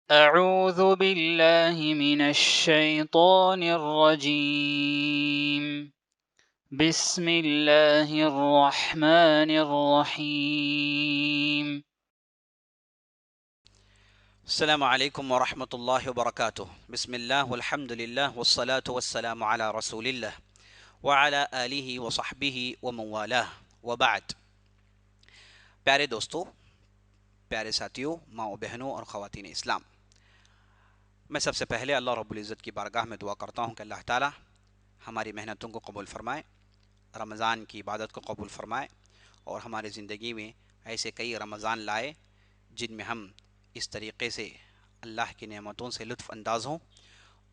أعوذ بالله من الشيطان الرجيم بسم الله الرحمن الرحيم السلام عليكم ورحمة الله وبركاته. بسم الله والحمد لله والصلاة والسلام على رسول الله وعلى آله وصحبه ومن والاه وبعد. پیارے دوستو، پیارے ساتھیوں، ماؤں بہنوں اور خواتین اسلام، میں سب سے پہلے اللہ رب العزت کی بارگاہ میں دعا کرتا ہوں کہ اللہ تعالی ہماری محنتوں کو قبول فرمائے، رمضان کی عبادت کو قبول فرمائے اور ہماری زندگی میں ایسے کئی رمضان لائے جن میں ہم اس طریقے سے اللہ کی نعمتوں سے لطف انداز ہوں.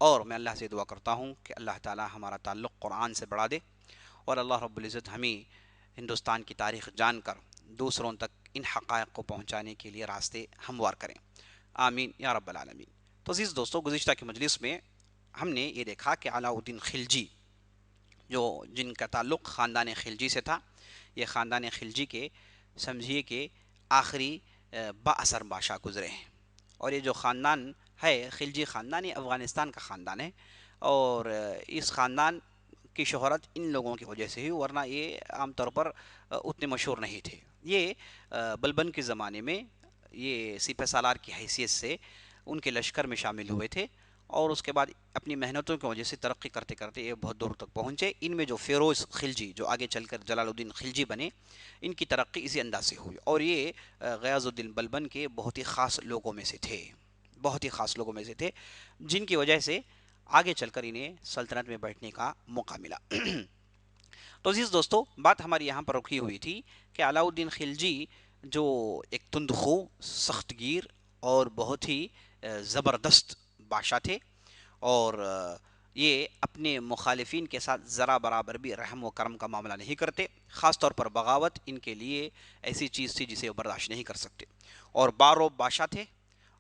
اور میں اللہ سے دعا کرتا ہوں کہ اللہ تعالی ہمارا تعلق قرآن سے بڑھا دے اور اللہ رب العزت ہمیں ہندوستان کی تاریخ جان کر دوسروں تک ان حقائق کو پہنچانے کے لیے راستے ہموار کریں. آمین یا رب العالمین. تو عزیز دوستو، گزشتہ کی مجلس میں ہم نے یہ دیکھا کہ علاء الدین خلجی، جن کا تعلق خاندان خلجی سے تھا، یہ خاندان خلجی کے سمجھیے کہ آخری با اثر بادشاہ گزرے ہیں. اور یہ جو خاندان ہے خلجی خاندان، یہ افغانستان کا خاندان ہے، اور اس خاندان کی شہرت ان لوگوں کی وجہ سے ہی، ورنہ یہ عام طور پر اتنے مشہور نہیں تھے. یہ بلبن کے زمانے میں یہ سپہ سالار کی حیثیت سے ان کے لشکر میں شامل ہوئے تھے، اور اس کے بعد اپنی محنتوں کی وجہ سے ترقی کرتے کرتے یہ بہت دور تک پہنچے. ان میں جو فیروز خلجی، جو آگے چل کر جلال الدین خلجی بنے، ان کی ترقی اسی انداز سے ہوئی، اور یہ غیاث الدین بلبن کے بہت ہی خاص لوگوں میں سے تھے، بہت ہی خاص لوگوں میں سے تھے، جن کی وجہ سے آگے چل کر انہیں سلطنت میں بیٹھنے کا موقع ملا. تو عزیز دوستو، بات ہماری یہاں پر رکی ہوئی تھی کہ علاء الدین خلجی جو ایک تندخو، سخت گیر اور بہت ہی زبردست بادشاہ تھے، اور یہ اپنے مخالفین کے ساتھ ذرا برابر بھی رحم و کرم کا معاملہ نہیں کرتے. خاص طور پر بغاوت ان کے لیے ایسی چیز تھی جسے وہ برداشت نہیں کر سکتے. اور باروب بادشاہ تھے،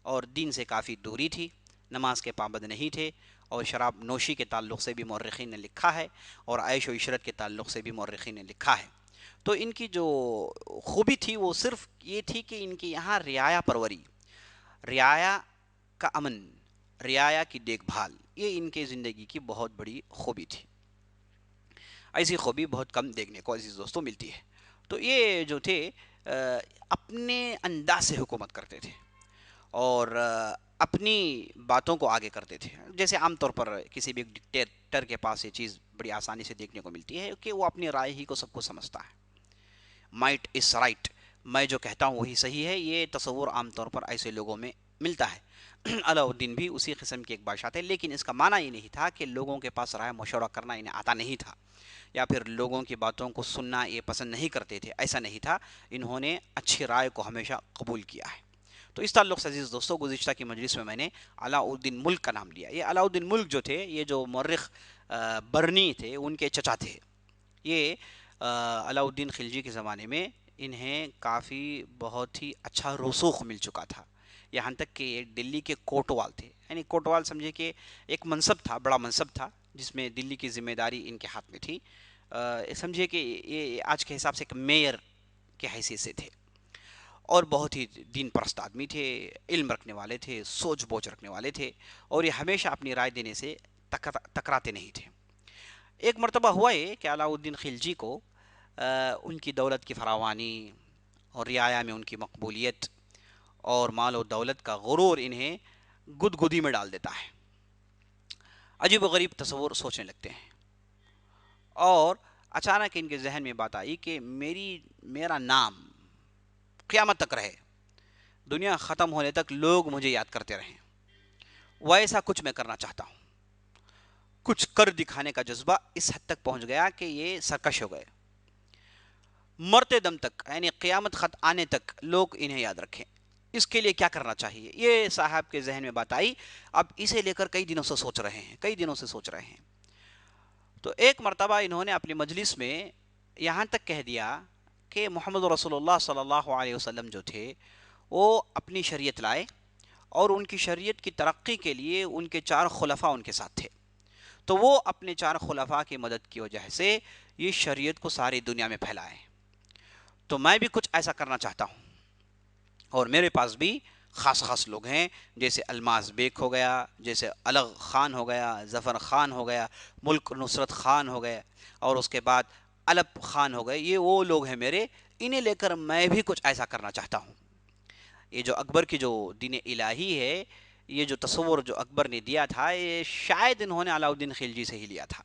اور دین سے کافی دوری تھی، نماز کے پابند نہیں تھے، اور شراب نوشی کے تعلق سے بھی مورخین نے لکھا ہے، اور عیش و عشرت کے تعلق سے بھی مورخین نے لکھا ہے. تو ان کی جو خوبی تھی وہ صرف یہ تھی کہ ان کی یہاں رعایا پروری، رعایا کا امن، رعایا کی دیکھ بھال، یہ ان کے زندگی کی بہت بڑی خوبی تھی. ایسی خوبی بہت کم دیکھنے کو عزیز دوستوں ملتی ہے. تو یہ جو تھے اپنے انداز سے حکومت کرتے تھے، اور اپنی باتوں کو آگے کرتے تھے. جیسے عام طور پر کسی بھی ڈکٹیٹر کے پاس یہ چیز بڑی آسانی سے دیکھنے کو ملتی ہے کہ وہ اپنی رائے ہی کو سب کو سمجھتا ہے. مائٹ از رائٹ، میں جو کہتا ہوں وہی صحیح ہے، یہ تصور عام طور پر ایسے لوگوں میں ملتا ہے. علاء الدین بھی اسی قسم کے ایک بادشاہ تھے، لیکن اس کا معنی یہ نہیں تھا کہ لوگوں کے پاس رائے مشورہ کرنا انہیں آتا نہیں تھا، یا پھر لوگوں کی باتوں کو سننا یہ پسند نہیں کرتے تھے. ایسا نہیں تھا، انہوں نے اچھی رائے کو ہمیشہ قبول کیا ہے. تو اس تعلق سے عزیز دوستو، گزشتہ کی مجلس میں نے علاء الدین ملک کا نام لیا. یہ علاء الدین ملک جو تھے، یہ جو مورخ برنی تھے ان کے چچا تھے. یہ علاء الدین خلجی کے زمانے میں انہیں کافی بہت ہی اچھا رسوخ مل چکا تھا، یہاں تک کہ یہ دلی کے کوٹوال تھے. یعنی کوٹوال سمجھے کہ ایک منصب تھا، بڑا منصب تھا، جس میں دلی کی ذمہ داری ان کے ہاتھ میں تھی. سمجھے کہ یہ آج کے حساب سے ایک میئر کے حیثیت سے تھے، اور بہت ہی دین پرست آدمی تھے، علم رکھنے والے تھے، سوچ بوجھ رکھنے والے تھے، اور یہ ہمیشہ اپنی رائے دینے سے تکراتے نہیں تھے. ایک مرتبہ ہوا یہ کہ علاء الدین خلجی کو ان کی دولت کی فراوانی اور رعایا میں ان کی مقبولیت اور مال و دولت کا غرور انہیں گدگدی میں ڈال دیتا ہے. عجیب و غریب تصور سوچنے لگتے ہیں، اور اچانک ان کے ذہن میں بات آئی کہ میرا نام قیامت تک رہے، دنیا ختم ہونے تک لوگ مجھے یاد کرتے رہیں. ویسا کچھ میں کرنا چاہتا ہوں. کچھ کر دکھانے کا جذبہ اس حد تک پہنچ گیا کہ یہ سرکش ہو گئے. مرتے دم تک، یعنی قیامت خط آنے تک لوگ انہیں یاد رکھیں. اس کے لیے کیا کرنا چاہیے، یہ صاحب کے ذہن میں بات آئی. اب اسے لے کر کئی دنوں سے سوچ رہے ہیں. تو ایک مرتبہ انہوں نے اپنی مجلس میں یہاں تک کہہ دیا کہ محمد رسول اللہ صلی اللہ علیہ وسلم جو تھے وہ اپنی شریعت لائے، اور ان کی شریعت کی ترقی کے لیے ان کے 4 خلفاء ان کے ساتھ تھے. تو وہ اپنے 4 خلفاء کی مدد کی وجہ سے یہ شریعت کو ساری دنیا میں پھیلائے. تو میں بھی کچھ ایسا کرنا چاہتا ہوں، اور میرے پاس بھی خاص خاص لوگ ہیں، جیسے الماس بیگ ہو گیا، جیسے الغ خان ہو گیا، ظفر خان ہو گیا، ملک نصرت خان ہو گیا، اور اس کے بعد علب خان ہو گئے. یہ وہ لوگ ہیں میرے، انہیں لے کر میں بھی کچھ ایسا کرنا چاہتا ہوں. یہ جو اکبر کی جو دین الہی ہے، یہ جو تصور جو اکبر نے دیا تھا، یہ شاید انہوں نے علاؤ الدین خلجی سے ہی لیا تھا.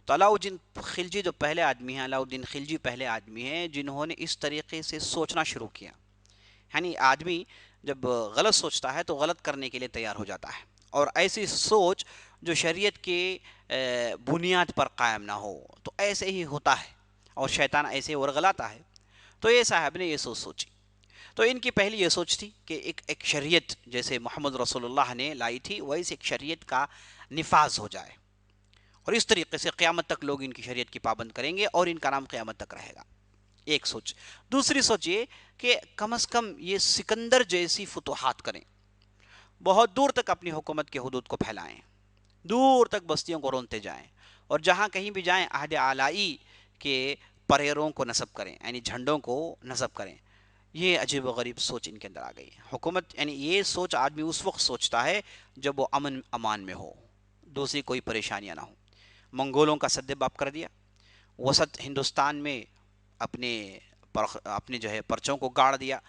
تو علاؤ الدین خلجی جو پہلے آدمی ہیں، علاؤ الدین خلجی پہلے آدمی ہیں جنہوں نے اس طریقے سے سوچنا شروع کیا. یعنی آدمی جب غلط سوچتا ہے تو غلط کرنے کے لیے تیار ہو جاتا ہے، اور ایسی سوچ جو شریعت کے بنیاد پر قائم نہ ہو تو ایسے ہی ہوتا ہے، اور شیطان ایسے ورغلاتا ہے. تو یہ صاحب نے یہ سوچ سوچی. تو ان کی پہلی یہ سوچ تھی کہ ایک شریعت جیسے محمد رسول اللہ نے لائی تھی، ویسے ایک شریعت کا نفاذ ہو جائے، اور اس طریقے سے قیامت تک لوگ ان کی شریعت کی پابند کریں گے اور ان کا نام قیامت تک رہے گا. ایک سوچ. دوسری سوچ یہ کہ کم از کم یہ سکندر جیسی فتوحات کریں، بہت دور تک اپنی حکومت کے حدود کو پھیلائیں، دور تک بستیوں کو رونتے جائیں، اور جہاں کہیں بھی جائیں عہد آلائی کے پریروں کو نصب کریں، یعنی جھنڈوں کو نصب کریں. یہ عجیب و غریب سوچ ان کے اندر آ گئی. حکومت یعنی یہ سوچ آدمی اس وقت سوچتا ہے جب وہ امن امان میں ہو، دوسری کوئی پریشانیاں نہ ہوں. منگولوں کا سد باب کر دیا، وسط ہندوستان میں اپنے جو ہے پرچوں کو گاڑ دیا،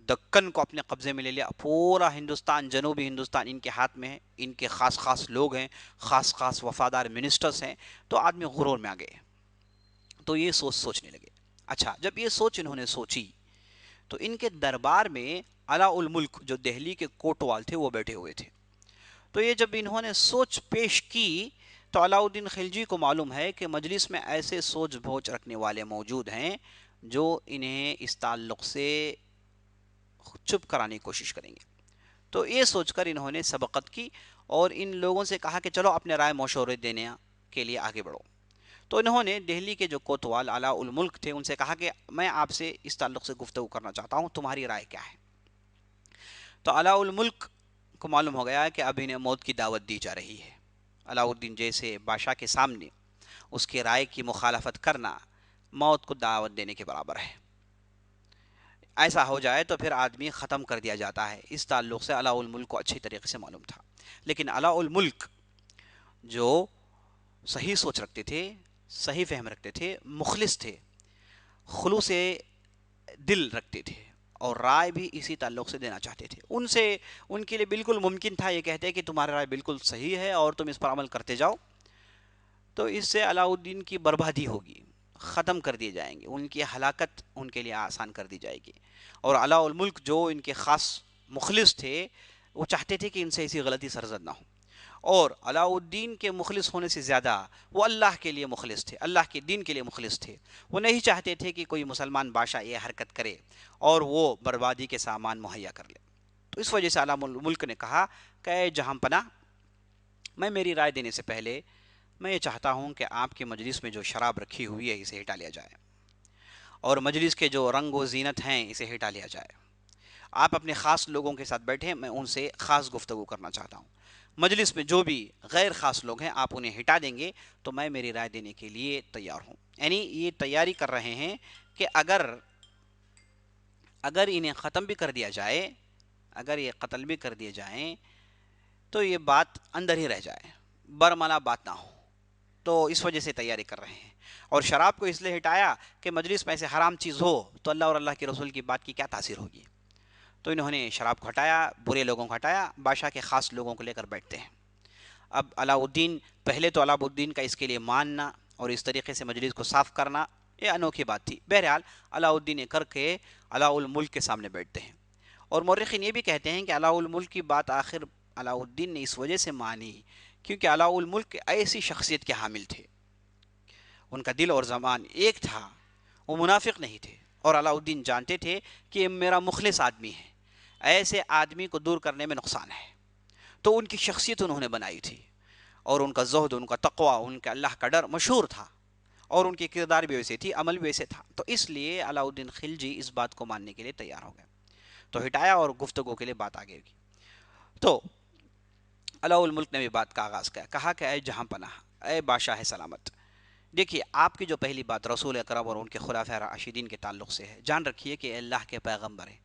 دکن کو اپنے قبضے میں لے لیا، پورا ہندوستان، جنوبی ہندوستان ان کے ہاتھ میں ہے، ان کے خاص خاص لوگ ہیں، خاص خاص وفادار منسٹرز ہیں. تو آدمی غرور میں آ گئے، تو یہ سوچنے لگے. اچھا، جب یہ سوچ انہوں نے سوچی تو ان کے دربار میں علاء الملک جو دہلی کے کوٹوال تھے وہ بیٹھے ہوئے تھے. تو یہ جب انہوں نے سوچ پیش کی تو علاء الدین خلجی کو معلوم ہے کہ مجلس میں ایسے سوچ بوچھ رکھنے والے موجود ہیں جو انہیں اس تعلق سے چپ کرانے کی کوشش کریں گے. تو یہ سوچ کر انہوں نے سبقت کی اور ان لوگوں سے کہا کہ چلو اپنے رائے مشورے دینے کے لیے آگے بڑھو. تو انہوں نے دہلی کے جو کوتوال علاء الملک تھے ان سے کہا کہ میں آپ سے اس تعلق سے گفتگو کرنا چاہتا ہوں، تمہاری رائے کیا ہے؟ تو علاء الملک کو معلوم ہو گیا کہ اب انہیں موت کی دعوت دی جا رہی ہے. علاء الدین جیسے بادشاہ کے سامنے اس کی رائے کی مخالفت کرنا موت کو دعوت دینے کے برابر ہے. ایسا ہو جائے تو پھر آدمی ختم کر دیا جاتا ہے. اس تعلق سے علاء الملک کو اچھی طریقے سے معلوم تھا. لیکن علاء الملک جو صحیح سوچ رکھتے تھے، صحیح فہم رکھتے تھے، مخلص تھے، خلوص دل رکھتے تھے، اور رائے بھی اسی تعلق سے دینا چاہتے تھے. ان کے لیے بالکل ممکن تھا یہ کہتے کہ تمہاری رائے بالکل صحیح ہے اور تم اس پر عمل کرتے جاؤ، تو اس سے علاء الدین کی بربادی ہوگی، ختم کر دیے جائیں گے، ان کی ہلاکت ان کے لیے آسان کر دی جائے گی. اور علاء الملک جو ان کے خاص مخلص تھے وہ چاہتے تھے کہ ان سے ایسی غلطی سرزد نہ ہو. اور علاء الدین کے مخلص ہونے سے زیادہ وہ اللہ کے لیے مخلص تھے، اللہ کے دین کے لیے مخلص تھے. وہ نہیں چاہتے تھے کہ کوئی مسلمان بادشاہ یہ حرکت کرے اور وہ بربادی کے سامان مہیا کر لے. تو اس وجہ سے علاء الملک نے کہا کہ اے جہاں پناہ، میں میری رائے دینے سے پہلے میں یہ چاہتا ہوں کہ آپ کے مجلس میں جو شراب رکھی ہوئی ہے اسے ہٹا لیا جائے، اور مجلس کے جو رنگ و زینت ہیں اسے ہٹا لیا جائے. آپ اپنے خاص لوگوں کے ساتھ بیٹھیں، میں ان سے خاص گفتگو کرنا چاہتا ہوں. مجلس میں جو بھی غیر خاص لوگ ہیں آپ انہیں ہٹا دیں گے تو میں میری رائے دینے کے لیے تیار ہوں. یعنی یہ تیاری کر رہے ہیں کہ اگر انہیں ختم بھی کر دیا جائے، اگر یہ قتل بھی کر دیے جائیں تو یہ بات اندر ہی رہ جائے، برملا بات نہ ہو. تو اس وجہ سے تیاری کر رہے ہیں. اور شراب کو اس لیے ہٹایا کہ مجلس میں ایسے حرام چیز ہو تو اللہ اور اللہ کے رسول کی بات کی کیا تاثیر ہوگی. تو انہوں نے شراب کو ہٹایا، برے لوگوں کو ہٹایا، بادشاہ کے خاص لوگوں کو لے کر بیٹھتے ہیں. اب علاء الدین، پہلے تو علاء الدین کا اس کے لیے ماننا اور اس طریقے سے مجلس کو صاف کرنا یہ انوکھی بات تھی. بہرحال علاء الدین کر کے علاء الملک کے سامنے بیٹھتے ہیں. اور مورخین یہ بھی کہتے ہیں کہ علاء الملک کی بات آخر علاء الدین نے اس وجہ سے مانی کیونکہ علاء الملک ایسی شخصیت کے حامل تھے، ان کا دل اور زبان ایک تھا، وہ منافق نہیں تھے. اور علاء الدین جانتے تھے کہ یہ میرا مخلص آدمی ہے، ایسے آدمی کو دور کرنے میں نقصان ہے. تو ان کی شخصیت انہوں نے بنائی تھی، اور ان کا زہد، ان کا تقوی، ان کا اللہ کا ڈر مشہور تھا، اور ان کی کردار بھی ویسے تھی، عمل بھی ویسے تھا. تو اس لیے علاء الدین خلجی اس بات کو ماننے کے لیے تیار ہو گئے. تو ہٹایا اور گفتگو کے لیے بات آگے کی. تو علاء الملک نے بھی بات کا آغاز کیا، کہا کہ اے جہاں پناہ، اے بادشاہ سلامت، دیکھیے آپ کی جو پہلی بات رسول اکرم اور ان کے خلفائے راشدین کے تعلق سے ہے، جان رکھیے کہ اللہ کے پیغمبر ہیں،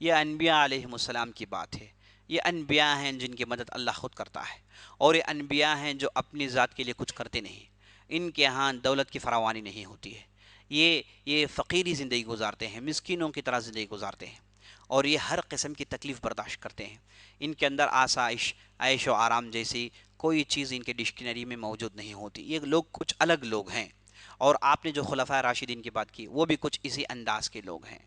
یہ انبیاء علیہم السلام کی بات ہے. یہ انبیاء ہیں جن کی مدد اللہ خود کرتا ہے، اور یہ انبیاء ہیں جو اپنی ذات کے لیے کچھ کرتے نہیں. ان کے ہاں دولت کی فراوانی نہیں ہوتی ہے. یہ فقیری زندگی گزارتے ہیں، مسکینوں کی طرح زندگی گزارتے ہیں، اور یہ ہر قسم کی تکلیف برداشت کرتے ہیں. ان کے اندر آسائش، عیش و آرام جیسی کوئی چیز ان کے ڈکشنری میں موجود نہیں ہوتی. یہ لوگ کچھ الگ لوگ ہیں. اور آپ نے جو خلفاء راشدین کی بات کی وہ بھی کچھ اسی انداز کے لوگ ہیں،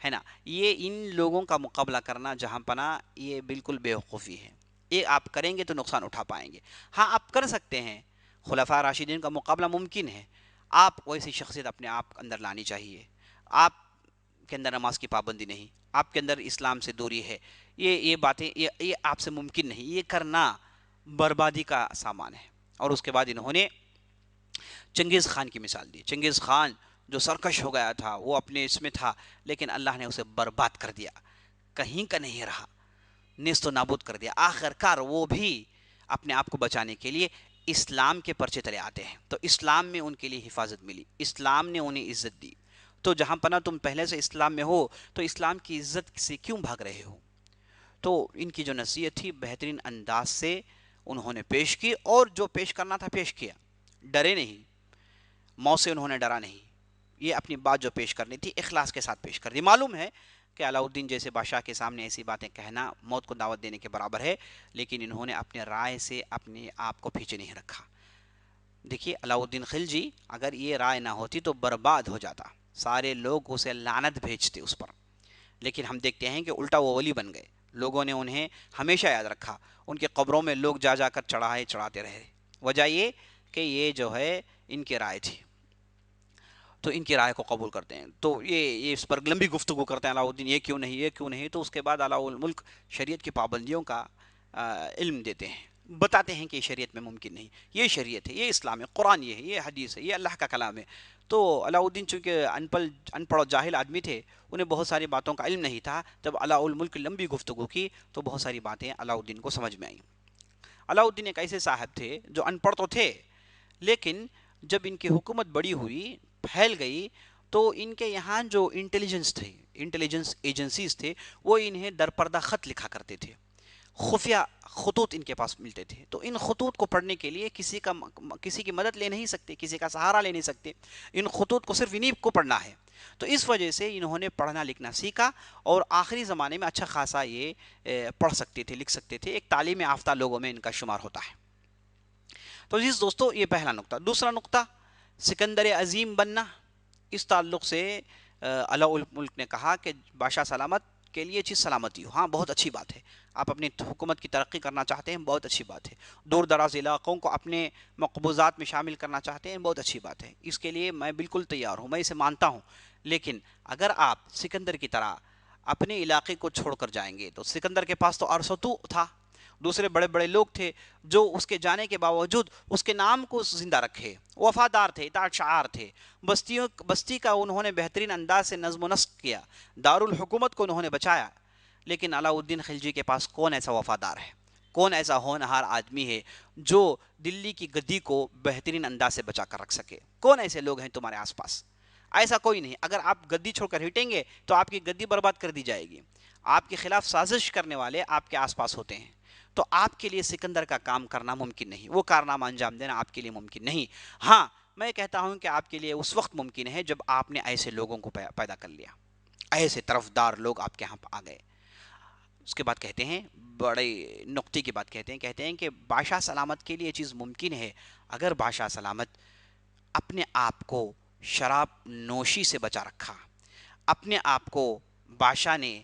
ہے نا. یہ ان لوگوں کا مقابلہ کرنا جہاں پناہ یہ بالکل بے وقوفی ہے. یہ آپ کریں گے تو نقصان اٹھا پائیں گے. ہاں آپ کر سکتے ہیں، خلفاء راشدین کا مقابلہ ممکن ہے. آپ ویسی شخصیت اپنے آپ اندر لانی چاہیے. آپ کے اندر نماز کی پابندی نہیں، آپ کے اندر اسلام سے دوری ہے، یہ باتیں یہ آپ سے ممکن نہیں. یہ کرنا بربادی کا سامان ہے. اور اس کے بعد انہوں نے چنگیز خان کی مثال دی. چنگیز خان جو سرکش ہو گیا تھا، وہ اپنے اس میں تھا، لیکن اللہ نے اسے برباد کر دیا، کہیں کا نہیں رہا، نیست و نابود کر دیا. آخر کار وہ بھی اپنے آپ کو بچانے کے لیے اسلام کے پرچے تلے آتے ہیں، تو اسلام میں ان کے لیے حفاظت ملی، اسلام نے انہیں عزت دی. تو جہاں پناہ تم پہلے سے اسلام میں ہو تو اسلام کی عزت سے کیوں بھاگ رہے ہو؟ تو ان کی جو نصیحت تھی بہترین انداز سے انہوں نے پیش کی، اور جو پیش کرنا تھا پیش کیا. ڈرے نہیں، موت سے انہوں نے ڈرا نہیں. یہ اپنی بات جو پیش کرنی تھی اخلاص کے ساتھ پیش کر دی. معلوم ہے کہ علاؤ الدین جیسے بادشاہ کے سامنے ایسی باتیں کہنا موت کو دعوت دینے کے برابر ہے، لیکن انہوں نے اپنے رائے سے اپنے آپ کو پیچھے نہیں رکھا. دیکھیے علاؤ الدین خلجی اگر یہ رائے نہ ہوتی تو برباد ہو جاتا، سارے لوگ اسے لعنت بھیجتے اس پر. لیکن ہم دیکھتے ہیں کہ الٹا وہ ولی بن گئے. لوگوں نے انہیں ہمیشہ یاد رکھا، ان کے قبروں میں لوگ جا جا کر چڑھاتے رہے. وجہ یہ کہ یہ جو ہے ان کی رائے تھی، تو ان کی رائے کو قبول کرتے ہیں. تو یہ اس پر لمبی گفتگو کرتے ہیں علاؤ الدین، یہ کیوں نہیں، یہ کیوں نہیں. تو اس کے بعد علاؤ الملک شریعت کی پابندیوں کا علم دیتے ہیں، بتاتے ہیں کہ یہ شریعت میں ممکن نہیں، یہ شریعت ہے، یہ اسلام ہے، قرآن یہ ہے، یہ حدیث ہے، یہ اللہ کا کلام ہے. تو علاؤ الدین چونکہ ان پڑھ اور جاہل آدمی تھے، انہیں بہت ساری باتوں کا علم نہیں تھا. جب علاؤ الملک لمبی گفتگو کی تو بہت ساری باتیں علاؤ الدین کو سمجھ میں آئیں. علاؤ الدین ایک ایسے صاحب تھے جو ان پڑھ تو تھے، لیکن جب ان کی حکومت بڑی ہوئی، پھیل گئی، تو ان کے یہاں جو انٹیلیجنس ایجنسیز تھے وہ انہیں در پردہ خط لکھا کرتے تھے، خفیہ خطوط ان کے پاس ملتے تھے. تو ان خطوط کو پڑھنے کے لیے کسی کی مدد لے نہیں سکتے، کسی کا سہارا لے نہیں سکتے. ان خطوط کو صرف انہیں کو پڑھنا ہے. تو اس وجہ سے انہوں نے پڑھنا لکھنا سیکھا، اور آخری زمانے میں اچھا خاصا یہ پڑھ سکتے تھے، لکھ سکتے تھے. ایک تعلیم یافتہ لوگوں میں ان کا شمار ہوتا ہے. تو جس دوستو یہ پہلا نقطہ. دوسرا نقطہ سکندر عظیم بننا. اس تعلق سے علاؤ الملک نے کہا کہ بادشاہ سلامت کے لیے چیز سلامتی ہو. ہاں بہت اچھی بات ہے، آپ اپنی حکومت کی ترقی کرنا چاہتے ہیں، بہت اچھی بات ہے. دور دراز علاقوں کو اپنے مقبوضات میں شامل کرنا چاہتے ہیں، بہت اچھی بات ہے. اس کے لیے میں بالکل تیار ہوں، میں اسے مانتا ہوں. لیکن اگر آپ سکندر کی طرح اپنے علاقے کو چھوڑ کر جائیں گے، تو سکندر کے پاس تو ارسطو تھا، دوسرے بڑے بڑے لوگ تھے جو اس کے جانے کے باوجود اس کے نام کو زندہ رکھے، وفادار تھے، اطاعت شعار تھے. بستی کا انہوں نے بہترین انداز سے نظم و نسق کیا، دارالحکومت کو انہوں نے بچایا. لیکن علاؤ الدین خلجی کے پاس کون ایسا وفادار ہے، کون ایسا ہونہار آدمی ہے جو دلی کی گدی کو بہترین انداز سے بچا کر رکھ سکے؟ کون ایسے لوگ ہیں تمہارے آس پاس؟ ایسا کوئی نہیں. اگر آپ گدی چھوڑ کر ہٹیں گے تو آپ کی گدی برباد کر دی جائے گی. آپ کے خلاف سازش کرنے والے آپ کے آس پاس ہوتے ہیں. تو آپ کے لیے سکندر کا کام کرنا ممکن نہیں، وہ کارنامہ انجام دینا آپ کے لیے ممکن نہیں. ہاں میں کہتا ہوں کہ آپ کے لیے اس وقت ممکن ہے جب آپ نے ایسے لوگوں کو پیدا کر لیا، ایسے طرفدار لوگ آپ کے ہاں آ گئے. اس کے بعد کہتے ہیں، بڑے نقطے کی بات کہتے ہیں کہ بادشاہ سلامت کے لیے یہ چیز ممکن ہے اگر بادشاہ سلامت اپنے آپ کو شراب نوشی سے بچا رکھا، اپنے آپ کو بادشاہ نے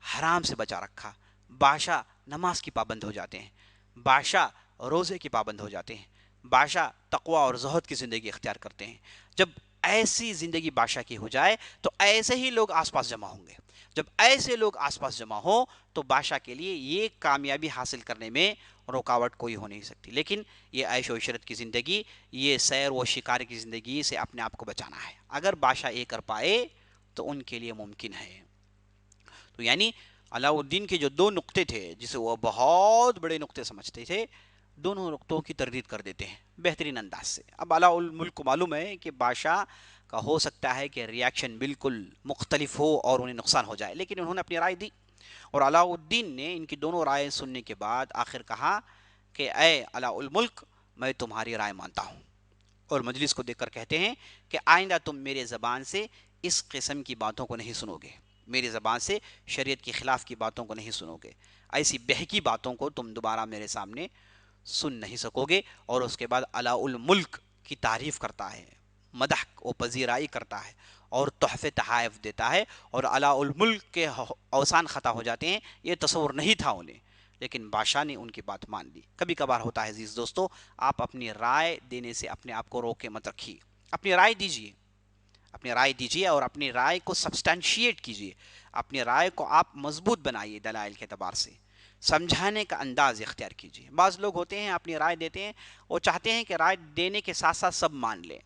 حرام سے بچا رکھا. بادشاہ نماز کی پابند ہو جاتے ہیں، بادشاہ روزے کی پابند ہو جاتے ہیں، بادشاہ تقوی اور زہد کی زندگی اختیار کرتے ہیں. جب ایسی زندگی بادشاہ کی ہو جائے تو ایسے ہی لوگ آس پاس جمع ہوں گے. جب ایسے لوگ آس پاس جمع ہوں تو بادشاہ کے لیے یہ کامیابی حاصل کرنے میں رکاوٹ کوئی ہو نہیں سکتی. لیکن یہ عیش و عشرت کی زندگی، یہ سیر و شکار کی زندگی سے اپنے آپ کو بچانا ہے. اگر بادشاہ یہ کر پائے تو ان کے لیے ممکن ہے. تو یعنی علاؤ الدین کے جو دو نقطے تھے جسے وہ بہت بڑے نقطے سمجھتے تھے، دونوں نقطوں کی تردید کر دیتے ہیں بہترین انداز سے. اب علاؤ الملک کو معلوم ہے کہ بادشاہ کا ہو سکتا ہے کہ ریاکشن بالکل مختلف ہو اور انہیں نقصان ہو جائے، لیکن انہوں نے اپنی رائے دی، اور علاء الدین نے ان کی دونوں رائے سننے کے بعد آخر کہا کہ اے علاء الملک، میں تمہاری رائے مانتا ہوں، اور مجلس کو دیکھ کر کہتے ہیں کہ آئندہ تم میرے زبان سے اس قسم کی باتوں کو نہیں سنو گے، میری زبان سے شریعت کے خلاف کی باتوں کو نہیں سنو گے، ایسی بہکی باتوں کو تم دوبارہ میرے سامنے سن نہیں سکو گے۔ اور اس کے بعد علاء الملک کی تعریف کرتا ہے، مدح و پذیرائی کرتا ہے اور تحفے تحائف دیتا ہے، اور علاء الملک کے اوسان خطا ہو جاتے ہیں، یہ تصور نہیں تھا انہیں، لیکن بادشاہ نے ان کی بات مان لی۔ کبھی کبھار ہوتا ہے عزیز دوستو، آپ اپنی رائے دینے سے اپنے آپ کو روکے مت رکھیے، اپنی رائے دیجیے، اپنی رائے دیجیے اور اپنی رائے کو سبسٹینشیٹ کیجیے، اپنی رائے کو آپ مضبوط بنائیے، دلائل کے اعتبار سے سمجھانے کا انداز اختیار کیجیے۔ بعض لوگ ہوتے ہیں اپنی رائے دیتے ہیں، وہ چاہتے ہیں کہ رائے دینے کے ساتھ ساتھ سب مان لیں،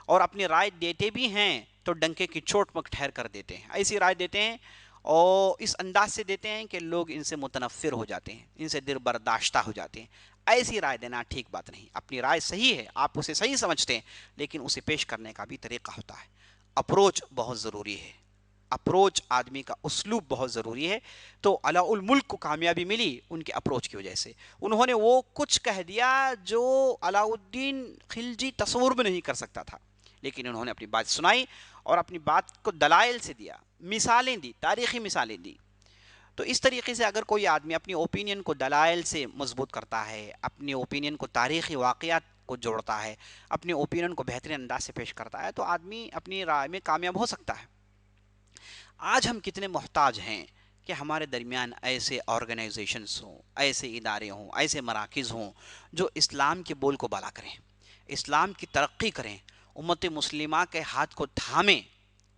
اور اپنی رائے دیتے بھی ہیں تو ڈنکے کی چوٹ پر ٹھہر کر دیتے ہیں، ایسی رائے دیتے ہیں اور اس انداز سے دیتے ہیں کہ لوگ ان سے متنفر ہو جاتے ہیں، ان سے دل برداشتہ ہو جاتے ہیں۔ ایسی رائے دینا ٹھیک بات نہیں، اپنی رائے صحیح ہے، آپ اسے صحیح سمجھتے ہیں، لیکن اسے پیش کرنے کا بھی طریقہ ہوتا ہے، اپروچ بہت ضروری ہے، اپروچ آدمی کا اسلوب بہت ضروری ہے۔ تو علاء الملک کو کامیابی ملی ان کے اپروچ کی وجہ سے، انہوں نے وہ کچھ کہہ دیا جو علاء الدین خلجی تصور بھی نہیں کر سکتا تھا، لیکن انہوں نے اپنی بات سنائی اور اپنی بات کو دلائل سے دیا، مثالیں دی، تاریخی مثالیں دی۔ تو اس طریقے سے اگر کوئی آدمی اپنی اوپینین کو دلائل سے مضبوط کرتا ہے، اپنی اوپینین کو تاریخی واقعات کو جوڑتا ہے، اپنی اوپینین کو بہترین انداز سے پیش کرتا ہے، تو آدمی اپنی رائے میں کامیاب ہو سکتا ہے۔ آج ہم کتنے محتاج ہیں کہ ہمارے درمیان ایسے آرگنائزیشنز ہوں، ایسے ادارے ہوں، ایسے مراکز ہوں جو اسلام کے بول کو بالا کریں، اسلام کی ترقی کریں، امت مسلمہ کے ہاتھ کو تھامیں۔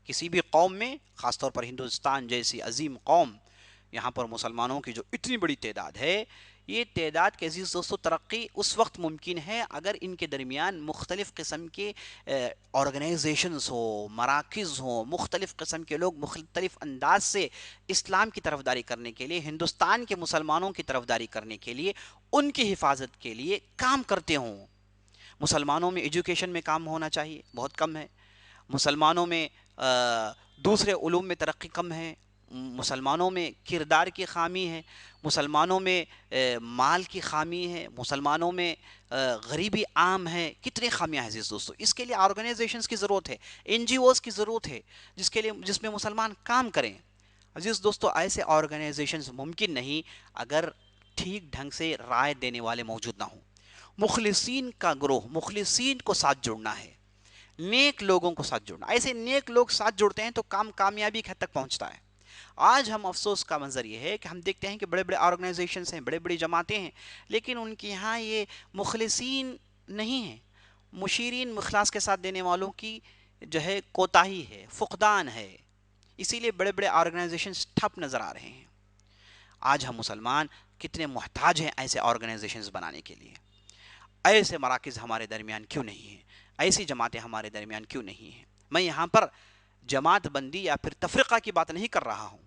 کسی بھی قوم میں، خاص طور پر ہندوستان جیسی عظیم قوم، یہاں پر مسلمانوں کی جو اتنی بڑی تعداد ہے، یہ تعداد کے عزیز دوستو ترقی اس وقت ممکن ہے اگر ان کے درمیان مختلف قسم کے آرگنائزیشنز ہو، مراکز ہوں، مختلف قسم کے لوگ مختلف انداز سے اسلام کی طرفداری کرنے کے لیے، ہندوستان کے مسلمانوں کی طرفداری کرنے کے لیے، ان کی حفاظت کے لیے کام کرتے ہوں۔ مسلمانوں میں ایجوکیشن میں کام ہونا چاہیے، بہت کم ہے۔ مسلمانوں میں دوسرے علوم میں ترقی کم ہے، مسلمانوں میں کردار کی خامی ہے، مسلمانوں میں مال کی خامی ہے، مسلمانوں میں غریبی عام ہے، کتنے خامیاں ہیں عزیز دوستو۔ اس کے لیے آرگنائزیشنز کی ضرورت ہے، این جی اوز کی ضرورت ہے، جس میں مسلمان کام کریں۔ عزیز دوستو، ایسے آرگنائزیشنز ممکن نہیں اگر ٹھیک ڈھنگ سے رائے دینے والے موجود نہ ہوں۔ مخلصین کا گروہ، مخلصین کو ساتھ جوڑنا ہے، نیک لوگوں کو ساتھ جوڑنا، ایسے نیک لوگ ساتھ جوڑتے ہیں تو کام کامیابی کی حد تک پہنچتا ہے۔ آج ہم افسوس کا منظر یہ ہے کہ ہم دیکھتے ہیں کہ بڑے بڑے آرگنائزیشنز ہیں، بڑے بڑی جماعتیں ہیں، لیکن ان کے یہاں یہ مخلصین نہیں ہیں، مشیرین اخلاص کے ساتھ دینے والوں کی جو ہے کوتاہی ہے، فقدان ہے، اسی لیے بڑے بڑے آرگنائزیشنز ٹھپ نظر آ رہے ہیں۔ آج ہم مسلمان کتنے محتاج ہیں ایسے آرگنائزیشنز بنانے کے لیے۔ ایسے مراکز ہمارے درمیان کیوں نہیں ہیں؟ ایسی جماعتیں ہمارے درمیان کیوں نہیں ہیں؟ میں یہاں پر جماعت بندی یا پھر تفرقہ کی بات نہیں کر رہا ہوں۔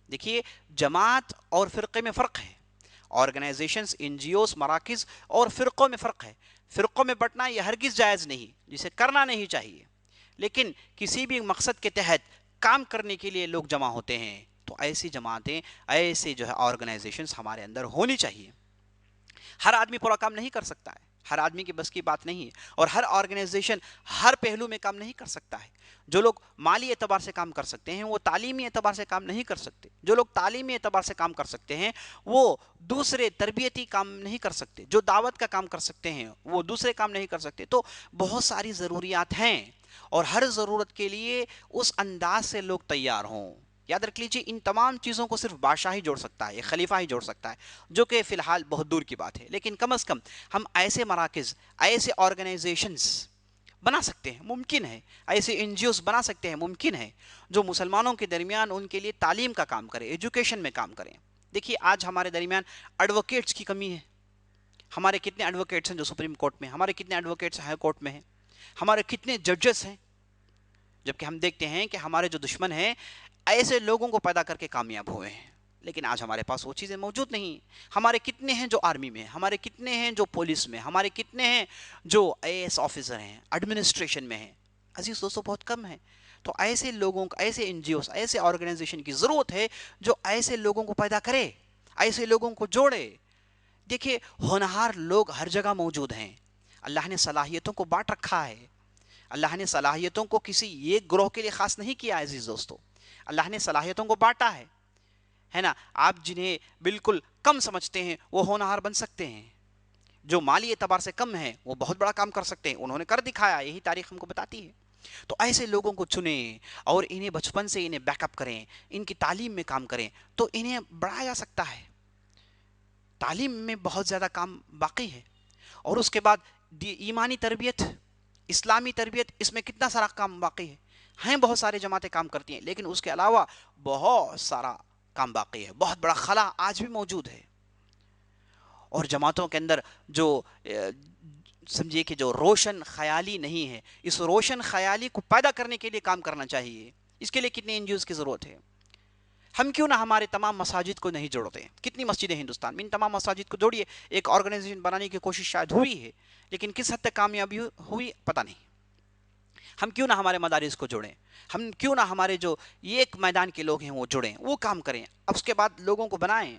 دیکھیے، جماعت اور فرقے میں فرق ہے، آرگنائزیشنز، این جی اوز، مراکز اور فرقوں میں فرق ہے۔ فرقوں میں بٹنا یہ ہرگز جائز نہیں، جسے کرنا نہیں چاہیے، لیکن کسی بھی مقصد کے تحت کام کرنے کے لیے لوگ جمع ہوتے ہیں، تو ایسی جماعتیں، ایسے جو ہے آرگنائزیشنز ہمارے اندر ہونی چاہیے۔ ہر آدمی پورا کام نہیں کر سکتا ہے، ہر آدمی کی بس کی بات نہیں ہے، اور ہر آرگنائزیشن ہر پہلو میں کام نہیں کر سکتا ہے۔ جو لوگ مالی اعتبار سے کام کر سکتے ہیں وہ تعلیمی اعتبار سے کام نہیں کر سکتے، جو لوگ تعلیمی اعتبار سے کام کر سکتے ہیں وہ دوسرے تربیتی کام نہیں کر سکتے، جو دعوت کا کام کر سکتے ہیں وہ دوسرے کام نہیں کر سکتے۔ تو بہت ساری ضروریات ہیں، اور ہر ضرورت کے لیے اس انداز سے لوگ تیار ہوں۔ یاد رکھ لیجیے، ان تمام چیزوں کو صرف بادشاہ ہی جوڑ سکتا ہے، ایک خلیفہ ہی جوڑ سکتا ہے، جو کہ فی الحال بہت دور کی بات ہے، لیکن کم از کم ہم ایسے مراکز، ایسے آرگنائزیشنز بنا سکتے ہیں، ممکن ہے، ایسے این جی اوز بنا سکتے ہیں، ممکن ہے، جو مسلمانوں کے درمیان ان کے لیے تعلیم کا کام کرے، ایجوکیشن میں کام کریں۔ دیکھیے، آج ہمارے درمیان ایڈوکیٹس کی کمی ہے۔ ہمارے کتنے ایڈوکیٹس ہیں جو سپریم کورٹ میں ہیں، ہمارے کتنے ایڈوکیٹس ہائی کورٹ میں ہیں، ہمارے کتنے ججز ہیں، جبکہ ہم دیکھتے ہیں کہ ہمارے جو دشمن ہیں ایسے لوگوں کو پیدا کر کے کامیاب ہوئے ہیں، لیکن آج ہمارے پاس وہ چیزیں موجود نہیں۔ ہمارے کتنے ہیں جو آرمی میں ہیں، ہمارے کتنے ہیں جو پولیس میں، ہمارے کتنے ہیں جو آئی اے ایس آفیسر ہیں، ایڈمنسٹریشن میں ہیں، عزیز دوستوں بہت کم ہے. تو ایسے لوگوں کو، ایسے این جی اوز، ایسے آرگنائزیشن کی ضرورت ہے جو ایسے لوگوں کو پیدا کرے، ایسے لوگوں کو جوڑے. دیکھیے ہونہار لوگ ہر جگہ موجود ہیں. اللہ نے صلاحیتوں کو بانٹ رکھا ہے. اللہ نے صلاحیتوں کو کسی ایک گروہ کے لیے خاص نہیں کیا عزیز دوستو. اللہ نے صلاحیتوں کو بانٹا ہے نا. آپ جنہیں بالکل کم سمجھتے ہیں وہ ہونہار بن سکتے ہیں. جو مالی اعتبار سے کم ہیں وہ بہت بڑا کام کر سکتے ہیں. انہوں نے کر دکھایا، یہی تاریخ ہم کو بتاتی ہے. تو ایسے لوگوں کو چنیں اور انہیں بچپن سے انہیں بیک اپ کریں، ان کی تعلیم میں کام کریں تو انہیں بڑھایا جا سکتا ہے. تعلیم میں بہت زیادہ کام باقی ہے. اور اس کے بعد ایمانی تربیت، اسلامی تربیت، اس میں کتنا سارا کام باقی ہے. ہیں بہت سارے جماعتیں کام کرتی ہیں، لیکن اس کے علاوہ بہت سارا کام باقی ہے. بہت بڑا خلا آج بھی موجود ہے. اور جماعتوں کے اندر جو سمجھیے کہ جو روشن خیالی نہیں ہے، اس روشن خیالی کو پیدا کرنے کے لیے کام کرنا چاہیے. اس کے لیے کتنے این جی اوز کی ضرورت ہے. ہم کیوں نہ ہمارے تمام مساجد کو نہیں جوڑتے ہیں. کتنی مسجدیں ہندوستان میں، ان تمام مساجد کو جوڑیے. ایک آرگنائزیشن بنانے کی کوشش شاید ہوئی ہے، لیکن کس حد تک کامیابی ہوئی پتہ نہیں. ہم کیوں نہ ہمارے مدارس کو جوڑیں. ہم کیوں نہ ہمارے جو ایک میدان کے لوگ ہیں وہ جڑیں، وہ کام کریں. اب اس کے بعد لوگوں کو بنائیں.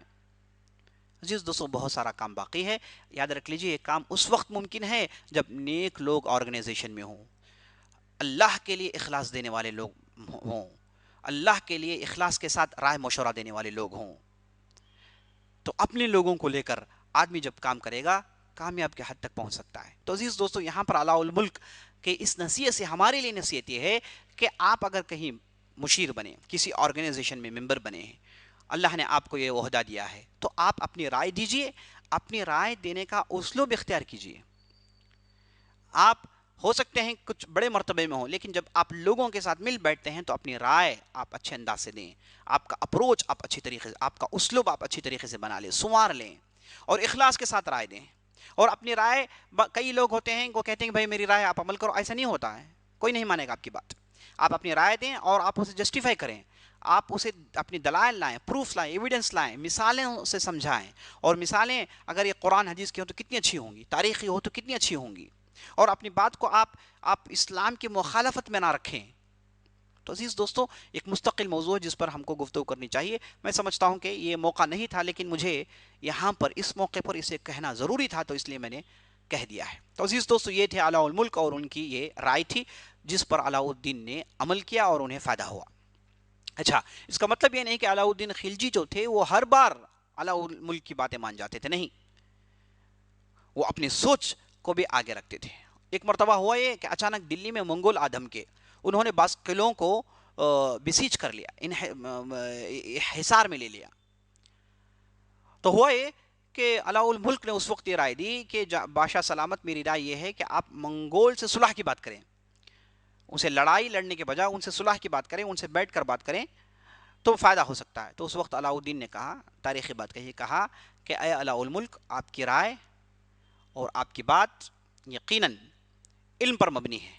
عزیز دوستو بہت سارا کام باقی ہے. یاد رکھ لیجئے یہ کام اس وقت ممکن ہے جب نیک لوگ آرگنائزیشن میں ہوں، اللہ کے لیے اخلاص دینے والے لوگ ہوں، اللہ کے لیے اخلاص کے ساتھ رائے مشورہ دینے والے لوگ ہوں. تو اپنے لوگوں کو لے کر آدمی جب کام کرے گا کامیاب کے حد تک پہنچ سکتا ہے. تو عزیز دوستو یہاں پر علاء الملک کہ اس نصیحت سے ہمارے لیے نصیحت یہ ہے کہ آپ اگر کہیں مشیر بنے، کسی آرگنائزیشن میں ممبر بنے ہیں، اللہ نے آپ کو یہ عہدہ دیا ہے، تو آپ اپنی رائے دیجئے. اپنی رائے دینے کا اسلوب اختیار کیجئے. آپ ہو سکتے ہیں کچھ بڑے مرتبے میں ہوں، لیکن جب آپ لوگوں کے ساتھ مل بیٹھتے ہیں تو اپنی رائے آپ اچھے انداز سے دیں. آپ کا اپروچ آپ اچھی طریقے سے، آپ کا اسلوب آپ اچھی طریقے سے بنا لیں، سنوار لیں اور اخلاص کے ساتھ رائے دیں. اور اپنی رائے، کئی لوگ ہوتے ہیں وہ کہتے ہیں بھائی میری رائے آپ عمل کرو. ایسا نہیں ہوتا ہے، کوئی نہیں مانے گا آپ کی بات. آپ اپنی رائے دیں اور آپ اسے جسٹیفائی کریں. آپ اسے اپنی دلائل لائیں، پروف لائیں، ایویڈنس لائیں، مثالیں سے سمجھائیں. اور مثالیں اگر یہ قرآن حدیث کی ہوں تو کتنی اچھی ہوں گی، تاریخی ہو تو کتنی اچھی ہوں گی. اور اپنی بات کو آپ اسلام کی مخالفت میں نہ رکھیں. تو عزیز دوستو ایک مستقل موضوع ہے جس پر ہم کو گفتگو کرنی چاہیے. میں سمجھتا ہوں کہ یہ موقع نہیں تھا، لیکن مجھے یہاں پر اس موقع پر اسے کہنا ضروری تھا، تو اس لیے میں نے کہہ دیا ہے. تو عزیز دوستو یہ تھے علاء الملک اور ان کی یہ رائے تھی جس پر علاء الدین نے عمل کیا اور انہیں فائدہ ہوا. اچھا، اس کا مطلب یہ نہیں کہ علاء الدین خلجی جو تھے وہ ہر بار علاء الملک کی باتیں مان جاتے تھے. نہیں، وہ اپنی سوچ کو بھی آگے رکھتے تھے. ایک مرتبہ ہوا یہ کہ اچانک دلی میں منگول آدم کے انہوں نے بعض قلعوں کو بسیج کر لیا، حصار میں لے لیا. تو ہوا یہ کہ علاء الملک نے اس وقت یہ رائے دی کہ بادشاہ سلامت، میری رائے یہ ہے کہ آپ منگول سے صلح کی بات کریں. ان سے لڑائی لڑنے کے بجائے ان سے صلح کی بات کریں، ان سے بیٹھ کر بات کریں تو فائدہ ہو سکتا ہے. تو اس وقت علاء الدین نے کہا، تاریخی بات کہی، کہا کہ اے علاء الملک، آپ کی رائے اور آپ کی بات یقیناً علم پر مبنی ہے،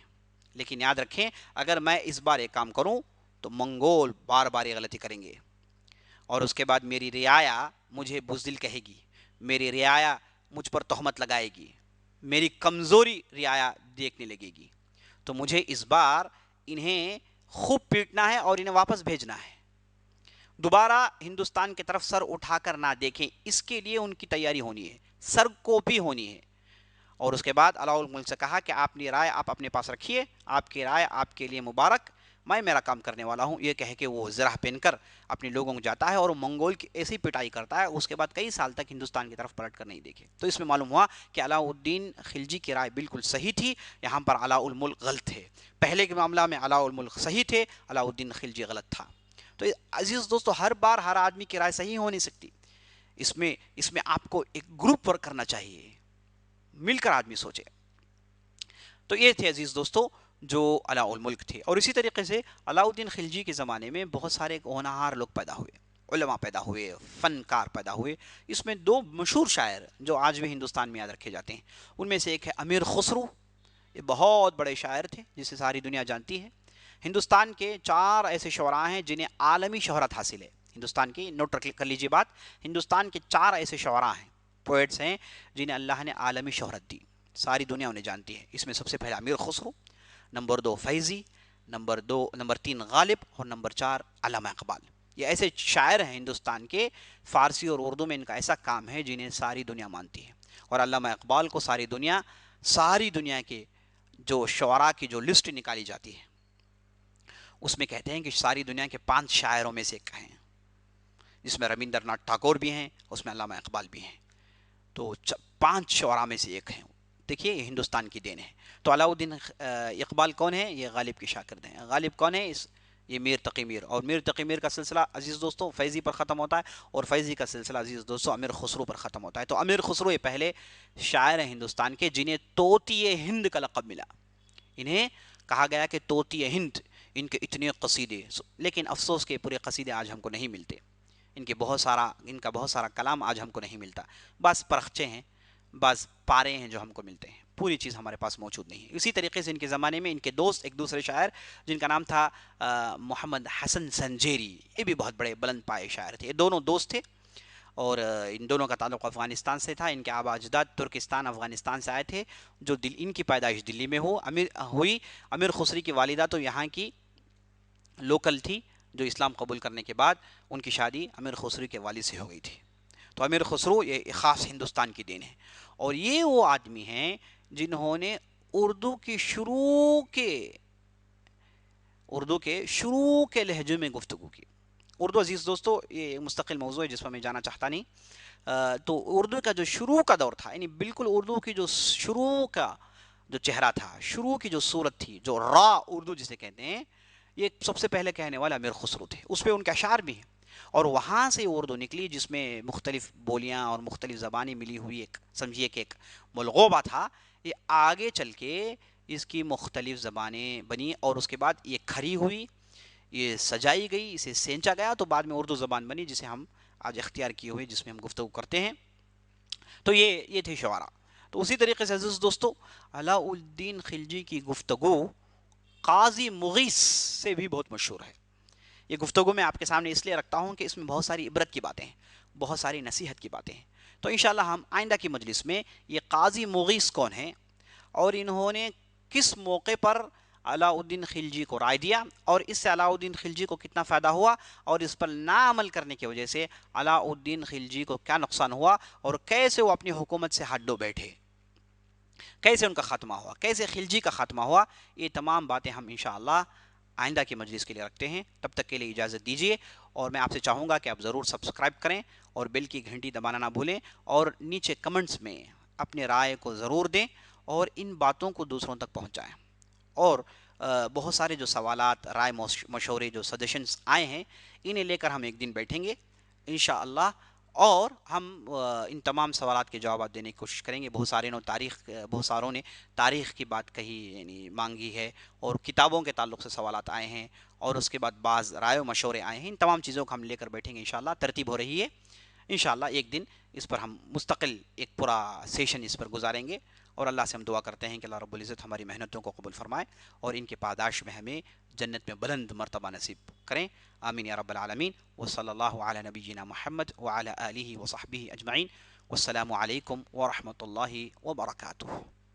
لیکن یاد رکھیں اگر میں اس بار ایک کام کروں تو منگول بار بار یہ غلطی کریں گے، اور اس کے بعد میری رعایا مجھے بزدل کہے گی، میری رعایا مجھ پر تہمت لگائے گی، میری کمزوری رعایا دیکھنے لگے گی. تو مجھے اس بار انہیں خوب پیٹنا ہے اور انہیں واپس بھیجنا ہے. دوبارہ ہندوستان کی طرف سر اٹھا کر نہ دیکھیں، اس کے لیے ان کی تیاری ہونی ہے، سر کو بھی ہونی ہے. اور اس کے بعد علاء الملک سے کہا کہ آپ نے رائے آپ اپنے پاس رکھیے، آپ کی رائے آپ کے لیے مبارک، میں میرا کام کرنے والا ہوں. یہ کہہ کے وہ زرہ پہن کر اپنے لوگوں کو جاتا ہے اور منگول کی ایسی پٹائی کرتا ہے. اس کے بعد کئی سال تک ہندوستان کی طرف پلٹ کر نہیں دیکھے. تو اس میں معلوم ہوا کہ علاء الدین خلجی کی رائے بالکل صحیح تھی، یہاں پر علاء الملک غلط تھے. پہلے کے معاملہ میں علاء الملک صحیح تھے، علاء الدین خلجی غلط تھا. تو عزیز دوستو ہر بار ہر آدمی کی رائے صحیح ہو نہیں سکتی. اس میں آپ کو ایک گروپ ورک کرنا چاہیے، مل کر آدمی سوچے. تو یہ تھے عزیز دوستو جو علاء الملک تھے. اور اسی طریقے سے علاء الدین خلجی کے زمانے میں بہت سارے ہونہار لوگ پیدا ہوئے، علماء پیدا ہوئے، فنکار پیدا ہوئے. اس میں دو مشہور شاعر جو آج بھی ہندوستان میں یاد رکھے جاتے ہیں، ان میں سے ایک ہے امیر خسرو. یہ بہت بڑے شاعر تھے جسے ساری دنیا جانتی ہے. ہندوستان کے 4 ایسے شعراء ہیں جنہیں عالمی شہرت حاصل ہے. ہندوستان کی نوٹ کر لیجیے بات، ہندوستان کے 4 ایسے شعراء ہیں، پوئٹس ہیں جنہیں اللہ نے عالمی شہرت دی، ساری دنیا انہیں جانتی ہے. اس میں سب سے پہلا امیر خسرو، نمبر 2 فیضی، نمبر 3 غالب، اور نمبر 4 علامہ اقبال۔ یہ ایسے شاعر ہیں ہندوستان کے، فارسی اور اردو میں ان کا ایسا کام ہے جنہیں ساری دنیا مانتی ہے۔ اور علامہ اقبال کو ساری دنیا کے جو شعراء کی جو لسٹ نکالی جاتی ہے اس میں کہتے ہیں کہ ساری دنیا کے 5 شاعروں میں سے ایک ہیں، جس میں ربندر ناتھ ٹھاکر بھی ہیں، اس میں علامہ اقبال بھی ہیں، تو 5 شعراء میں سے ایک ہیں۔ دیکھیے یہ ہندوستان کی دین ہے۔ تو علاء الدین اقبال کون ہے؟ یہ غالب کے شاگرد ہیں۔ غالب کون ہے؟ یہ میر تقی میر، اور میر تقی میر کا سلسلہ عزیز دوستو فیضی پر ختم ہوتا ہے، اور فیضی کا سلسلہ عزیز دوستو امیر خسرو پر ختم ہوتا ہے۔ تو امیر خسرو یہ پہلے شاعر ہیں ہندوستان کے جنہیں طوطی ہند کا لقب ملا۔ انہیں کہا گیا کہ طوطی ہند، ان کے اتنے قصیدے، لیکن افسوس کے پورے قصیدے آج ہم کو نہیں ملتے، ان کا بہت سارا کلام آج ہم کو نہیں ملتا، بعض پرخچے ہیں، بعض پارے ہیں جو ہم کو ملتے ہیں، پوری چیز ہمارے پاس موجود نہیں ہے۔ اسی طریقے سے ان کے زمانے میں ان کے دوست ایک دوسرے شاعر جن کا نام تھا محمد حسن سنجیری، یہ بھی بہت بڑے بلند پائے شاعر تھے۔ یہ دونوں دوست تھے، اور ان دونوں کا تعلق افغانستان سے تھا۔ ان کے آبا اجداد ترکستان افغانستان سے آئے تھے، جو ان کی پیدائش دلی میں ہوئی۔ امیر خسری کی والدہ تو یہاں کی لوکل تھی، جو اسلام قبول کرنے کے بعد ان کی شادی امیر خسری کے والد سے ہو گئی تھی۔ تو امیر خسرو یہ خاص ہندوستان کی دین ہے، اور یہ وہ آدمی ہیں جنہوں نے اردو کے شروع کے لہجے میں گفتگو کی۔ اردو عزیز دوستو یہ مستقل موضوع ہے جس پر میں جانا چاہتا نہیں۔ تو اردو کا جو شروع کا دور تھا، یعنی بالکل اردو کی جو شروع کا جو چہرہ تھا، شروع کی جو صورت تھی، جو را اردو جسے کہتے ہیں، یہ سب سے پہلے کہنے والا امیر خسرو تھے۔ اس پہ ان کے اشعار بھی ہیں، اور وہاں سے اردو نکلی جس میں مختلف بولیاں اور مختلف زبانیں ملی ہوئی سمجھیے کہ ایک ملغوبہ تھا۔ یہ آگے چل کے اس کی مختلف زبانیں بنی، اور اس کے بعد یہ کھری ہوئی، یہ سجائی گئی، اسے سینچا گیا، تو بعد میں اردو زبان بنی جسے ہم آج اختیار کیے ہوئے، جس میں ہم گفتگو کرتے ہیں۔ تو یہ تھے شعراء۔ تو اسی طریقے سے عزیز دوستو علاء الدین خلجی کی گفتگو قاضی مغیث سے بھی بہت مشہور ہے۔ یہ گفتگو میں آپ کے سامنے اس لیے رکھتا ہوں کہ اس میں بہت ساری عبرت کی باتیں ہیں، بہت ساری نصیحت کی باتیں ہیں۔ تو انشاءاللہ ہم آئندہ کی مجلس میں یہ قاضی مغیث کون ہیں، اور انہوں نے کس موقع پر علاء الدین خلجی کو رائے دیا، اور اس سے علاء الدین خلجی کو کتنا فائدہ ہوا، اور اس پر نا عمل کرنے کی وجہ سے علاء الدین خلجی کو کیا نقصان ہوا، اور کیسے وہ اپنی حکومت سے ہٹو بیٹھے، کیسے ان کا خاتمہ ہوا، کیسے خلجی کا خاتمہ ہوا، یہ تمام باتیں ہم انشاءاللہ آئندہ کی مجلس کے لیے رکھتے ہیں۔ تب تک کے لیے اجازت دیجیے، اور میں آپ سے چاہوں گا کہ آپ ضرور سبسکرائب کریں اور بیل کی گھنٹی دبانا نہ بھولیں، اور نیچے کمنٹس میں اپنے رائے کو ضرور دیں، اور ان باتوں کو دوسروں تک پہنچائیں۔ اور بہت سارے جو سوالات، رائے، مشورے، جو سجیشنز آئے ہیں، انہیں لے کر ہم ایک دن بیٹھیں گے انشاءاللہ، اور ہم ان تمام سوالات کے جوابات دینے کی کوشش کریں گے۔ بہت ساروں نے تاریخ کی بات کہی، یعنی مانگی ہے، اور کتابوں کے تعلق سے سوالات آئے ہیں، اور اس کے بعد بعض رائے و مشورے آئے ہیں۔ ان تمام چیزوں کو ہم لے کر بیٹھیں گے انشاءاللہ، ترتیب ہو رہی ہے انشاءاللہ۔ ایک دن اس پر ہم مستقل ایک پورا سیشن اس پر گزاریں گے، اور اللہ سے ہم دعا کرتے ہیں کہ اللہ رب العزت ہماری محنتوں کو قبول فرمائے، اور ان کے پاداش میں ہمیں جنت میں بلند مرتبہ نصیب کریں، آمین یا رب العالمین۔ وصلی اللہ علی نبینا محمد وعلی آلہ وصحبہ اجمعین، والسلام علیکم ورحمۃ اللہ وبرکاتہ۔